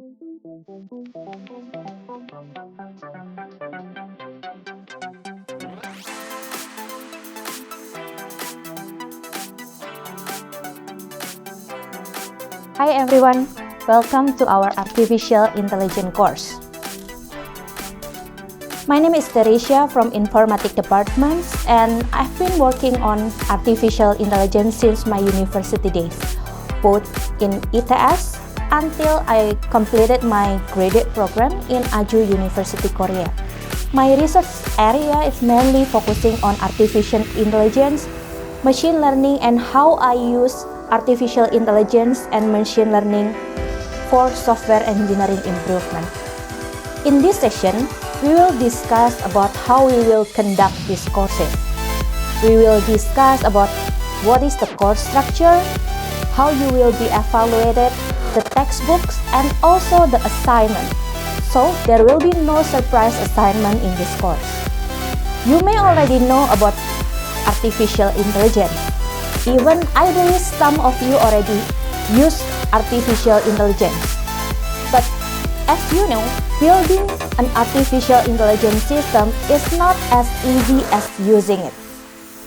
Hi everyone, welcome to our Artificial Intelligence course. My name is Teresia from Informatic Department, and I've been working on Artificial Intelligence since my university days, both in ITS until I completed my graduate program in Aju University, Korea. My research area is mainly focusing on artificial intelligence, machine learning, and how I use artificial intelligence and machine learning for software engineering improvement. In this session, we will discuss about how we will conduct these courses. We will discuss about what is the course structure, how you will be evaluated, the textbooks, and also the assignment. So there will be no surprise assignment in this course. You may already know about artificial intelligence. Even I believe some of you already use artificial intelligence. But as you know, building an artificial intelligence system is not as easy as using it.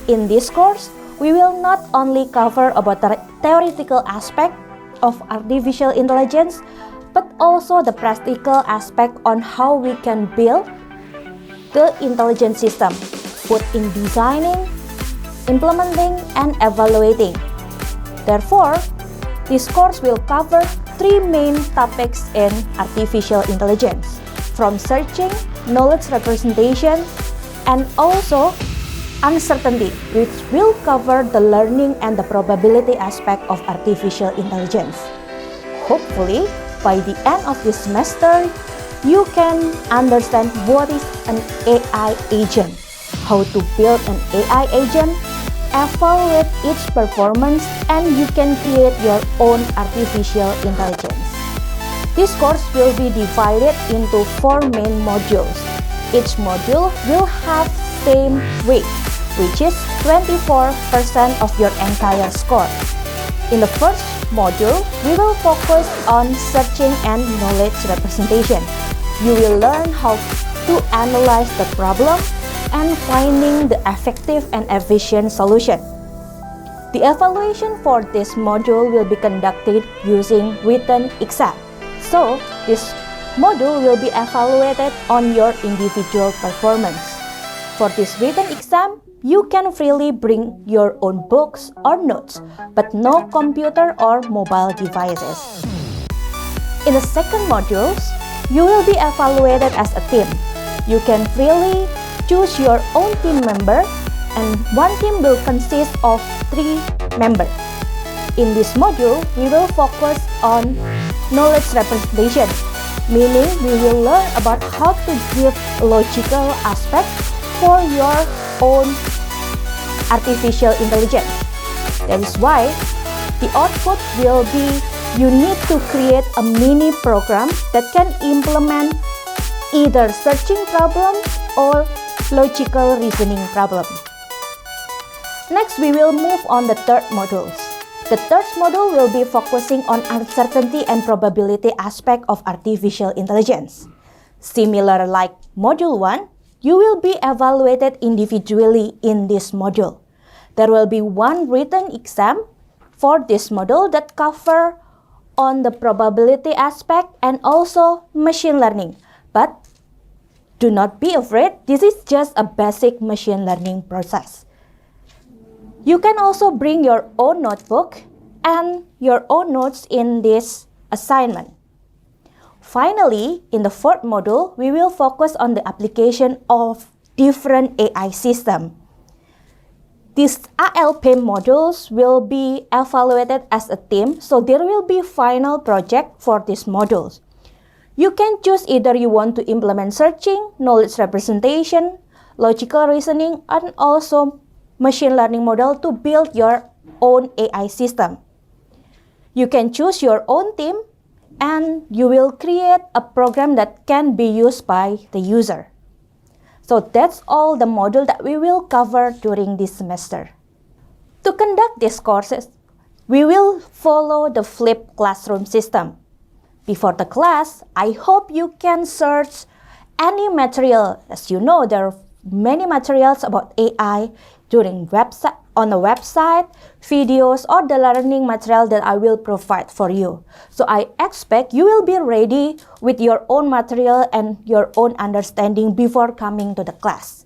In this course, we will not only cover about the theoretical aspect of artificial intelligence, but also the practical aspect on how we can build the intelligence system, both in designing, implementing, and evaluating. Therefore, this course will cover three main topics in artificial intelligence, from searching, knowledge representation, and also uncertainty, which will cover the learning and the probability aspect of artificial intelligence. Hopefully, by the end of this semester, you can understand what is an AI agent, how to build an AI agent, evaluate its performance, and you can create your own artificial intelligence. This course will be divided into 4 main modules. Each module will have same weight, which is 24% of your entire score. In the first module, we will focus on searching and knowledge representation. You will learn how to analyze the problem and finding the effective and efficient solution. The evaluation for this module will be conducted using written exam. So, this module will be evaluated on your individual performance. For this written exam, you can freely bring your own books or notes, but no computer or mobile devices. In the second modules, you will be evaluated as a team. You can freely choose your own team member, and one team will consist of 3 members. In this module, we will focus on knowledge representation, meaning we will learn about how to give logical aspect for your own artificial intelligence. That is why the output will be you need to create a mini program that can implement either searching problem or logical reasoning problem. Next, we will move on the third module. The third module will be focusing on uncertainty and probability aspect of artificial intelligence. Similar like module 1, you will be evaluated individually in this module. There will be one written exam for this module that cover on the probability aspect and also machine learning. But do not be afraid, this is just a basic machine learning process. You can also bring your own notebook and your own notes in this assignment. Finally, in the fourth module, we will focus on the application of different AI systems. These ALP modules will be evaluated as a team, so there will be final project for these modules. You can choose either you want to implement searching, knowledge representation, logical reasoning, and also machine learning model to build your own AI system. You can choose your own team and you will create a program that can be used by the user. So that's all the module that we will cover during this semester. To conduct these courses, we will follow the flipped classroom system. Before the class, I hope you can search any material. As you know, there are many materials about AI on the website, videos, or the learning material that I will provide for you. So I expect you will be ready with your own material and your own understanding before coming to the class.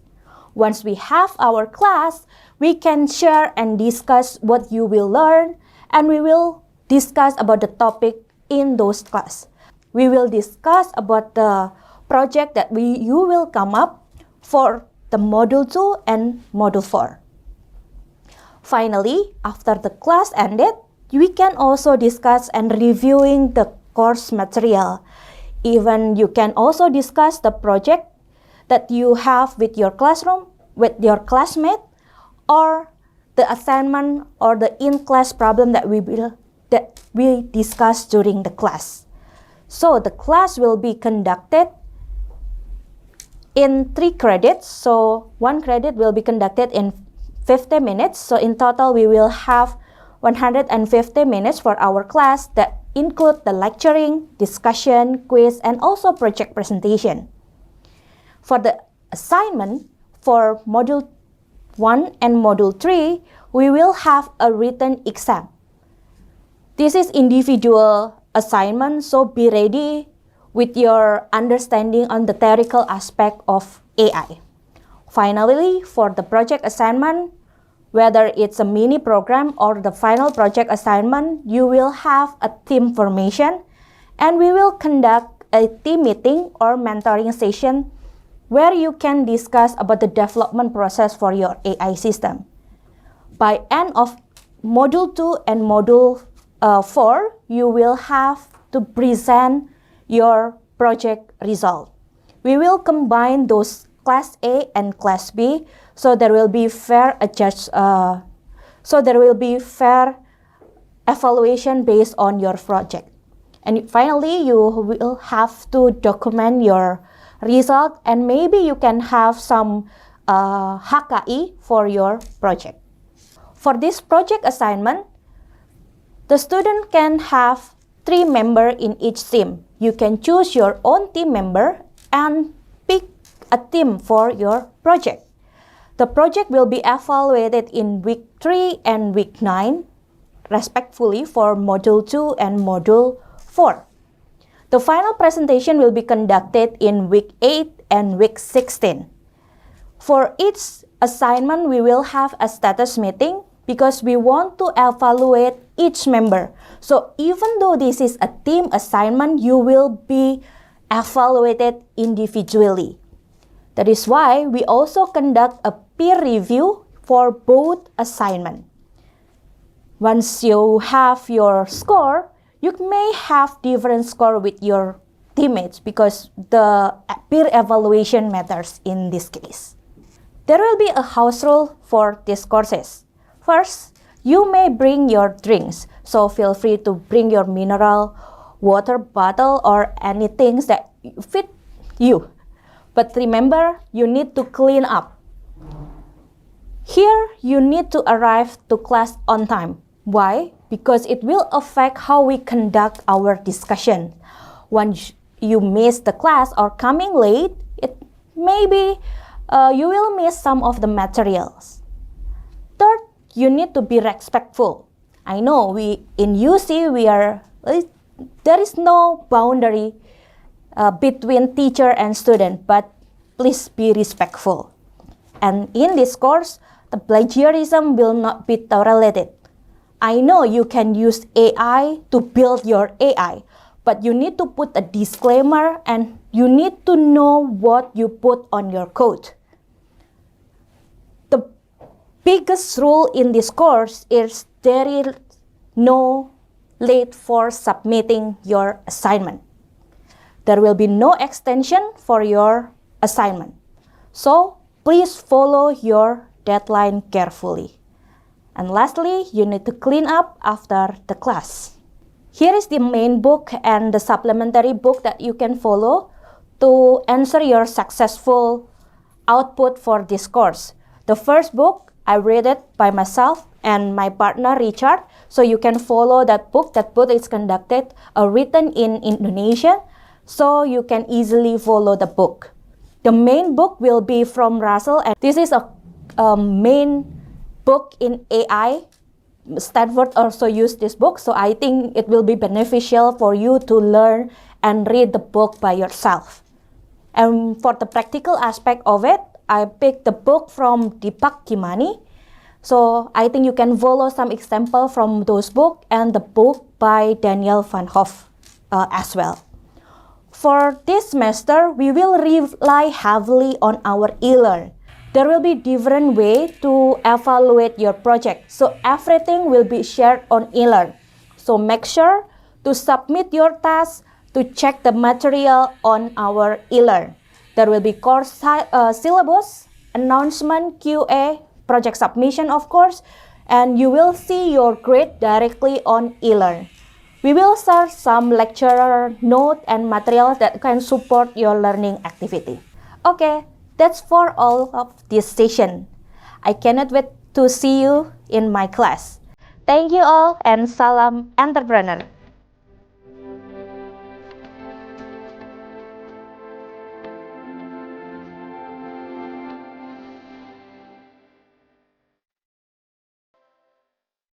Once we have our class, we can share and discuss what you will learn, and we will discuss about the topic in those class. We will discuss about the project that you will come up for the Module 2 and Module 4. Finally, after the class ended, we can also discuss and reviewing the course material. Even you can also discuss the project that you have with your classroom, with your classmate, or the assignment or the in-class problem that we discuss during the class. So the class will be conducted in 3 credits. So 1 credit will be conducted in 50 minutes. So in total, we will have 150 minutes for our class that include the lecturing, discussion, quiz, and also project presentation. For the assignment for Module 1 and Module 3, we will have a written exam. This is individual assignment, so be ready with your understanding on the theoretical aspect of AI. Finally, for the project assignment, whether it's a mini program or the final project assignment, you will have a team formation, and we will conduct a team meeting or mentoring session where you can discuss about the development process for your AI system. By end of Module 2 and Module 4, you will have to present your project result. We will combine those Class A and Class B, so there will be fair evaluation based on your project. And finally, you will have to document your result, and maybe you can have some HKI for your project. For this project assignment, the student can have 3 members in each team. You can choose your own team member and pick a team for your project. The project will be evaluated in week 3 and week 9, respectively, for Module 2 and Module 4. The final presentation will be conducted in week 8 and week 16. For each assignment, we will have a status meeting because we want to evaluate each member. So even though this is a team assignment, you will be evaluated individually. That is why we also conduct a peer review for both assignments. Once you have your score, you may have different score with your teammates because the peer evaluation matters in this case. There will be a house rule for these courses. First, you may bring your drinks, so feel free to bring your mineral water bottle or anything that fit you. But remember, you need to clean up. Here, you need to arrive to class on time. Why? Because it will affect how we conduct our discussion. Once you miss the class or coming late, maybe you will miss some of the materials. Third, you need to be respectful. I know in UC there is no boundary between teacher and student, but please be respectful. And in this course, the plagiarism will not be tolerated. I know you can use AI to build your AI, but you need to put a disclaimer and you need to know what you put on your code. The biggest rule in this course is there is no late for submitting your assignment. There will be no extension for your assignment. So please follow your deadline carefully. And lastly, you need to clean up after the class. Here is the main book and the supplementary book that you can follow to ensure your successful output for this course. The first book, I read it by myself and my partner Richard. So you can follow that book. That book is conducted, written in Indonesian, so you can easily follow the book. The main book will be from Russell, and this is a main book in AI. Stanford also used this book, so I think it will be beneficial for you to learn and read the book by yourself. And for the practical aspect of it, I picked the book from Deepak Kimani. So I think you can follow some example from those books and the book by Daniel Van Hoff as well. For this semester, we will rely heavily on our e-learn. There will be different way to evaluate your project. So everything will be shared on e-learn. So make sure to submit your tasks, to check the material on our e-learn. There will be course syllabus, announcement, QA, project submission of course, and you will see your grade directly on e-learn. We will share some lecturer note and materials that can support your learning activity. Okay, that's for all of this session. I cannot wait to see you in my class. Thank you all and salam entrepreneur.